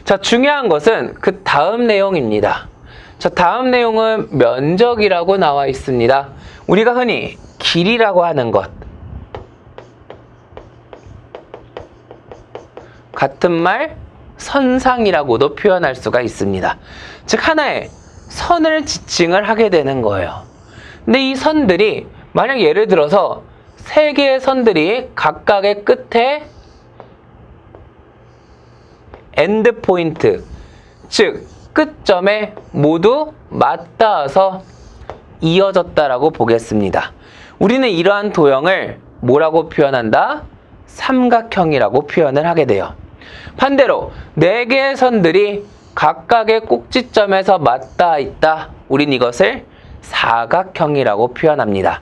자, 중요한 것은 그 다음 내용입니다. 자, 다음 내용은 면적이라고 나와 있습니다. 우리가 흔히 길이라고 하는 것, 같은 말 선상이라고도 표현할 수가 있습니다. 즉 하나의 선을 지칭을 하게 되는 거예요. 근데 이 선들이 만약 예를 들어서 세 개의 선들이 각각의 끝에 엔드 포인트, 즉 끝점에 모두 맞닿아서 이어졌다라고 보겠습니다. 우리는 이러한 도형을 뭐라고 표현한다? 삼각형이라고 표현을 하게 돼요. 반대로 네 개의 선들이 각각의 꼭지점에서 맞닿아 있다. 우린 이것을 사각형이라고 표현합니다.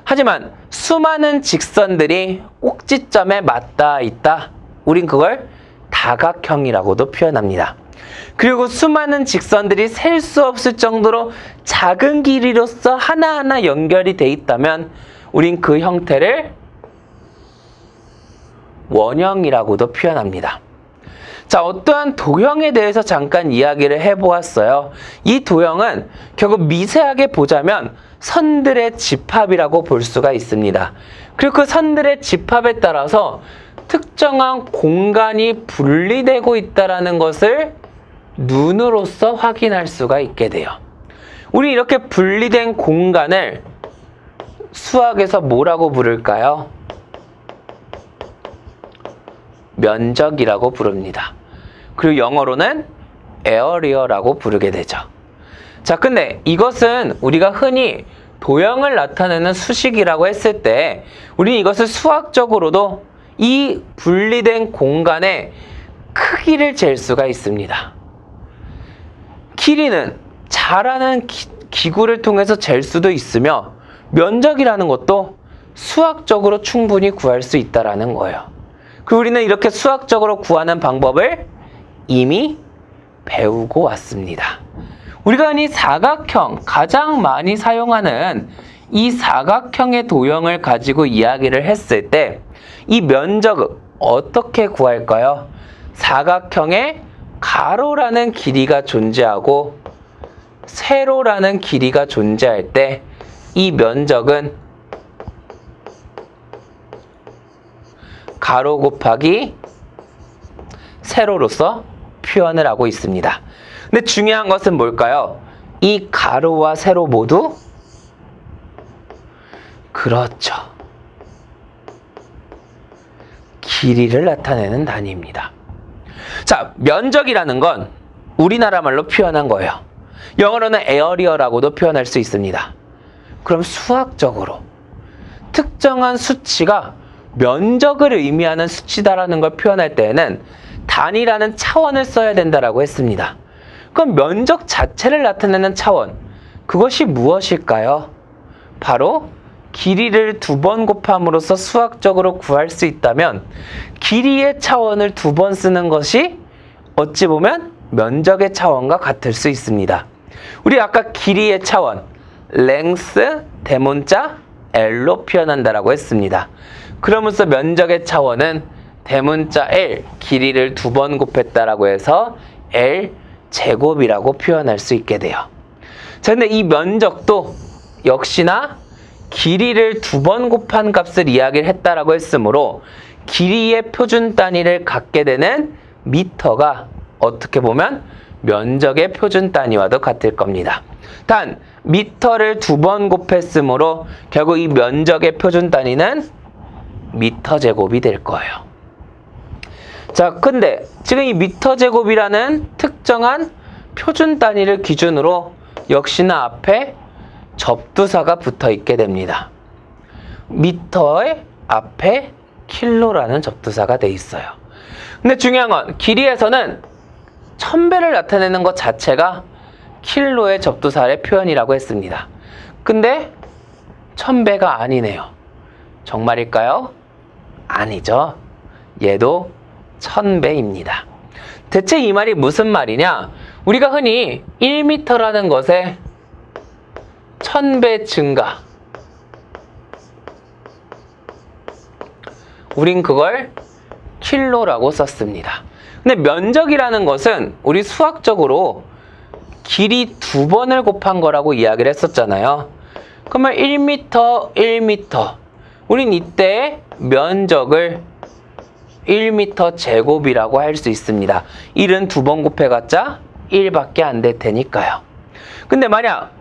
하지만 수많은 직선들이 꼭지점에 맞닿아 있다. 우린 그걸 다각형이라고도 표현합니다. 그리고 수많은 직선들이 셀 수 없을 정도로 작은 길이로서 하나하나 연결이 돼 있다면 우린 그 형태를 원형이라고도 표현합니다. 자, 어떠한 도형에 대해서 잠깐 이야기를 해보았어요. 이 도형은 결국 미세하게 보자면 선들의 집합이라고 볼 수가 있습니다. 그리고 그 선들의 집합에 따라서 특정한 공간이 분리되고 있다는 것을 눈으로서 확인할 수가 있게 돼요. 우리 이렇게 분리된 공간을 수학에서 뭐라고 부를까요? 면적이라고 부릅니다. 그리고 영어로는 area라고 부르게 되죠. 자, 근데 이것은 우리가 흔히 도형을 나타내는 수식이라고 했을 때 우리는 이것을 수학적으로도 이 분리된 공간의 크기를 잴 수가 있습니다. 길이는 자라는 기구를 통해서 잴 수도 있으며 면적이라는 것도 수학적으로 충분히 구할 수 있다는 거예요. 그리고 우리는 이렇게 수학적으로 구하는 방법을 이미 배우고 왔습니다. 우리가 흔히 사각형, 가장 많이 사용하는 이 사각형의 도형을 가지고 이야기를 했을 때 이 면적을 어떻게 구할까요? 사각형에 가로라는 길이가 존재하고 세로라는 길이가 존재할 때 이 면적은 가로 곱하기 세로로서 표현을 하고 있습니다. 근데 중요한 것은 뭘까요? 이 가로와 세로 모두 그렇죠. 길이를 나타내는 단위입니다. 자, 면적이라는 건 우리나라 말로 표현한 거예요. 영어로는 area라고도 표현할 수 있습니다. 그럼 수학적으로 특정한 수치가 면적을 의미하는 수치다라는 걸 표현할 때에는 단위라는 차원을 써야 된다라고 했습니다. 그럼 면적 자체를 나타내는 차원, 그것이 무엇일까요? 바로 길이를 2번 곱함으로써 수학적으로 구할 수 있다면 길이의 차원을 2번 쓰는 것이 어찌 보면 면적의 차원과 같을 수 있습니다. 우리 아까 길이의 차원, length 대문자 L로 표현한다라고 했습니다. 그러면서 면적의 차원은 대문자 L, 길이를 2번 곱했다라고 해서 L 제곱이라고 표현할 수 있게 돼요. 자, 근데 이 면적도 역시나 길이를 2번 곱한 값을 이야기를 했다라고 했으므로 길이의 표준 단위를 갖게 되는 미터가 어떻게 보면 면적의 표준 단위와도 같을 겁니다. 단 미터를 2번 곱했으므로 결국 이 면적의 표준 단위는 미터 제곱이 될 거예요. 자, 근데 지금 이 미터 제곱이라는 특정한 표준 단위를 기준으로 역시나 앞에 접두사가 붙어 있게 됩니다. 미터의 앞에 킬로라는 접두사가 돼 있어요. 근데 중요한 건 길이에서는 1000배를 나타내는 것 자체가 킬로의 접두사의 표현이라고 했습니다. 근데 1000배가 아니네요. 정말일까요? 아니죠. 얘도 1000배입니다. 대체 이 말이 무슨 말이냐? 우리가 흔히 1m라는 것에 1000배 증가, 우린 그걸 킬로라고 썼습니다. 근데 면적이라는 것은 우리 수학적으로 길이 2번을 곱한 거라고 이야기를 했었잖아요. 그러면 1m, 1m. 우린 이때 면적을 1m 제곱이라고 할 수 있습니다. 1은 2번 곱해봤자 1밖에 안 될 테니까요. 근데 만약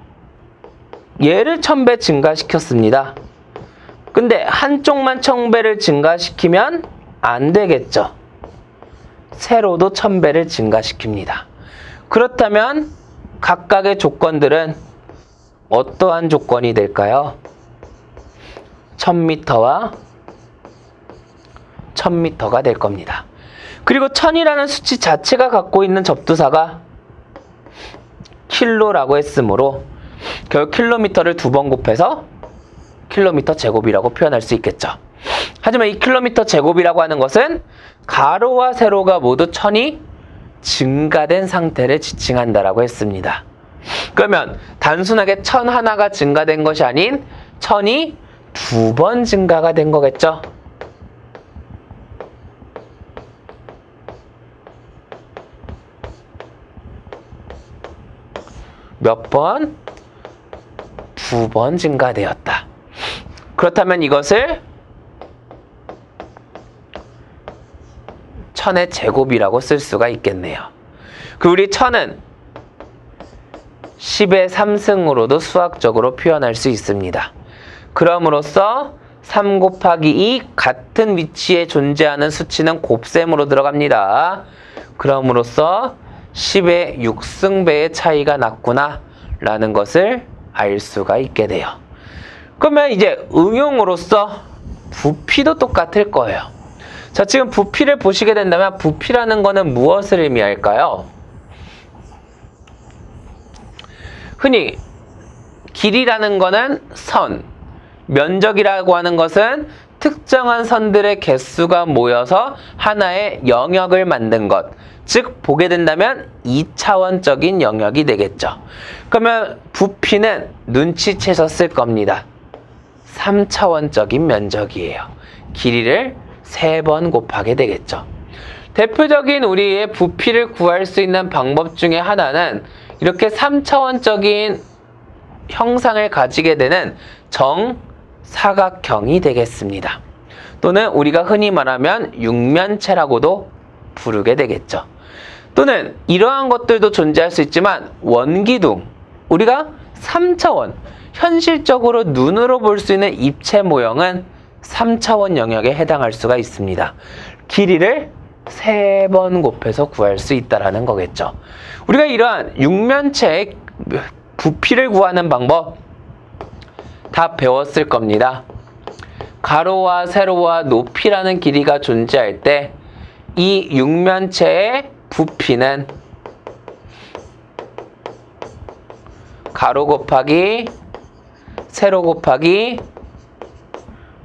얘를 1000배 증가시켰습니다. 근데 한쪽만 1000배를 증가시키면 안 되겠죠. 세로도 1000배를 증가시킵니다. 그렇다면 각각의 조건들은 어떠한 조건이 될까요? 1000m와 1000m가 될 겁니다. 그리고 1000이라는 수치 자체가 갖고 있는 접두사가 킬로라고 했으므로 결국 킬로미터를 2번 곱해서 킬로미터 제곱이라고 표현할 수 있겠죠. 하지만 이 킬로미터 제곱이라고 하는 것은 가로와 세로가 모두 1000이 증가된 상태를 지칭한다라고 했습니다. 그러면 단순하게 1000 하나가 증가된 것이 아닌 1000이 2번 증가가 된 거겠죠. 몇 번? 2번 증가되었다. 그렇다면 이것을 1000의 제곱이라고 쓸 수가 있겠네요. 그 우리 1000은 10의 3승으로도 수학적으로 표현할 수 있습니다. 그럼으로써 3 곱하기 2 같은 위치에 존재하는 수치는 곱셈으로 들어갑니다. 그럼으로써 10의 6승배의 차이가 났구나 라는 것을 알 수가 있게 돼요. 그러면 이제 응용으로서 부피도 똑같을 거예요. 자, 지금 부피를 보시게 된다면 부피라는 거는 무엇을 의미할까요? 흔히 길이라는 거는 선, 면적이라고 하는 것은 특정한 선들의 개수가 모여서 하나의 영역을 만든 것, 즉 보게 된다면 2차원적인 영역이 되겠죠. 그러면 부피는 눈치채셨을 겁니다. 3차원적인 면적이에요. 길이를 3번 곱하게 되겠죠. 대표적인 우리의 부피를 구할 수 있는 방법 중에 하나는 이렇게 3차원적인 형상을 가지게 되는 정사각형이 되겠습니다. 또는 우리가 흔히 말하면 육면체라고도 부르게 되겠죠. 또는 이러한 것들도 존재할 수 있지만 원기둥, 우리가 3차원, 현실적으로 눈으로 볼 수 있는 입체 모형은 3차원 영역에 해당할 수가 있습니다. 길이를 3번 곱해서 구할 수 있다는 거겠죠. 우리가 이러한 육면체의 부피를 구하는 방법 다 배웠을 겁니다. 가로와 세로와 높이라는 길이가 존재할 때 이 육면체의 부피는 가로 곱하기 세로 곱하기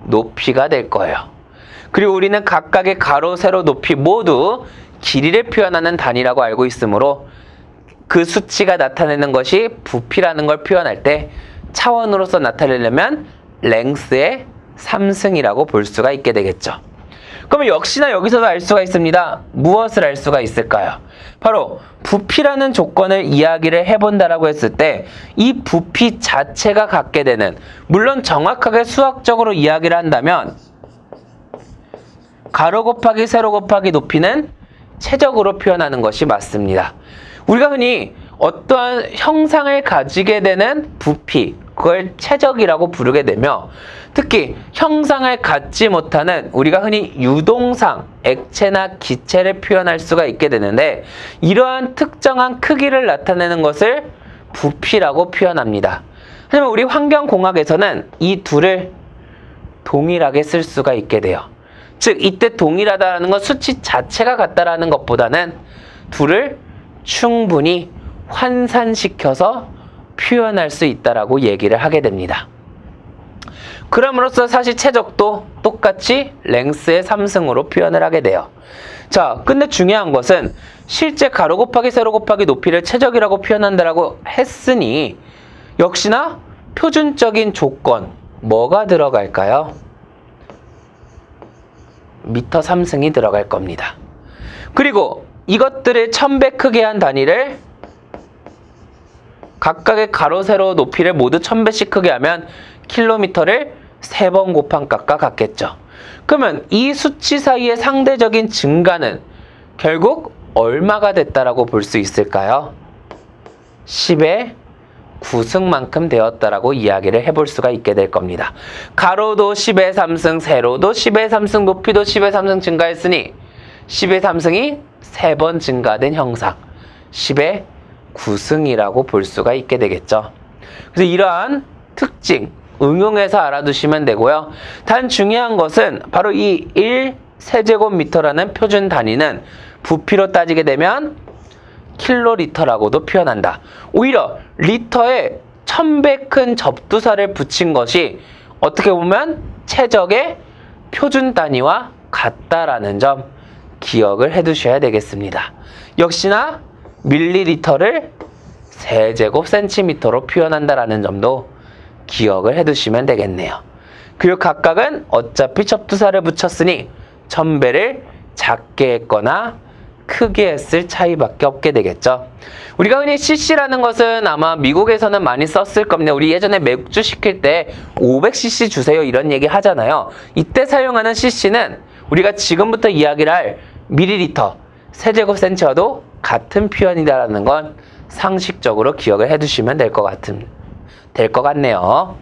높이가 될 거예요. 그리고 우리는 각각의 가로, 세로, 높이 모두 길이를 표현하는 단위라고 알고 있으므로 그 수치가 나타내는 것이 부피라는 걸 표현할 때 차원으로서 나타내려면 랭스의 3승이라고 볼 수가 있게 되겠죠. 그러면 역시나 여기서도 알 수가 있습니다. 무엇을 알 수가 있을까요? 바로 부피라는 조건을 이야기를 해본다라고 했을 때 이 부피 자체가 갖게 되는, 물론 정확하게 수학적으로 이야기를 한다면 가로 곱하기 세로 곱하기 높이는 최적으로 표현하는 것이 맞습니다. 우리가 흔히 어떠한 형상을 가지게 되는 부피, 그걸 최적이라고 부르게 되며 특히 형상을 갖지 못하는 우리가 흔히 유동상, 액체나 기체를 표현할 수가 있게 되는데 이러한 특정한 크기를 나타내는 것을 부피라고 표현합니다. 하지만 우리 환경공학에서는 이 둘을 동일하게 쓸 수가 있게 돼요. 즉 이때 동일하다는 건 수치 자체가 같다라는 것보다는 둘을 충분히 환산시켜서 표현할 수 있다라고 얘기를 하게 됩니다. 그럼으로써 사실 최적도 똑같이 랭스의 3승으로 표현을 하게 돼요. 자, 근데 중요한 것은 실제 가로 곱하기 세로 곱하기 높이를 최적이라고 표현한다라고 했으니 역시나 표준적인 조건 뭐가 들어갈까요? 미터 3승이 들어갈 겁니다. 그리고 이것들을 1000배 크게 한 단위를 각각의 가로, 세로, 높이를 모두 1000배씩 크게 하면 킬로미터를 3번 곱한 값과 같겠죠. 그러면 이 수치 사이의 상대적인 증가는 결국 얼마가 됐다라고 볼 수 있을까요? 10의 9승만큼 되었다라고 이야기를 해볼 수가 있게 될 겁니다. 가로도 10의 3승, 세로도 10의 3승, 높이도 10의 3승 증가했으니 10의 3승이 3번 증가된 형상, 10의 9승이라고 볼 수가 있게 되겠죠. 그래서 이러한 특징, 응용해서 알아두시면 되고요. 단 중요한 것은 바로 이 1세제곱미터라는 표준 단위는 부피로 따지게 되면 킬로리터라고도 표현한다. 오히려 리터에 1000배 큰 접두사를 붙인 것이 어떻게 보면 최적의 표준 단위와 같다라는 점 기억을 해두셔야 되겠습니다. 역시나 밀리리터를 세제곱센티미터로 표현한다라는 점도 기억을 해두시면 되겠네요. 그리고 각각은 어차피 접두사를 붙였으니 1000배를 작게 했거나 크게 했을 차이밖에 없게 되겠죠. 우리가 흔히 cc라는 것은 아마 미국에서는 많이 썼을 겁니다. 우리 예전에 맥주 시킬 때 500cc 주세요 이런 얘기 하잖아요. 이때 사용하는 cc는 우리가 지금부터 이야기를 할 밀리리터, 세제곱센티와도 같은 표현이다라는 건 상식적으로 기억을 해두시면 될 것 같네요.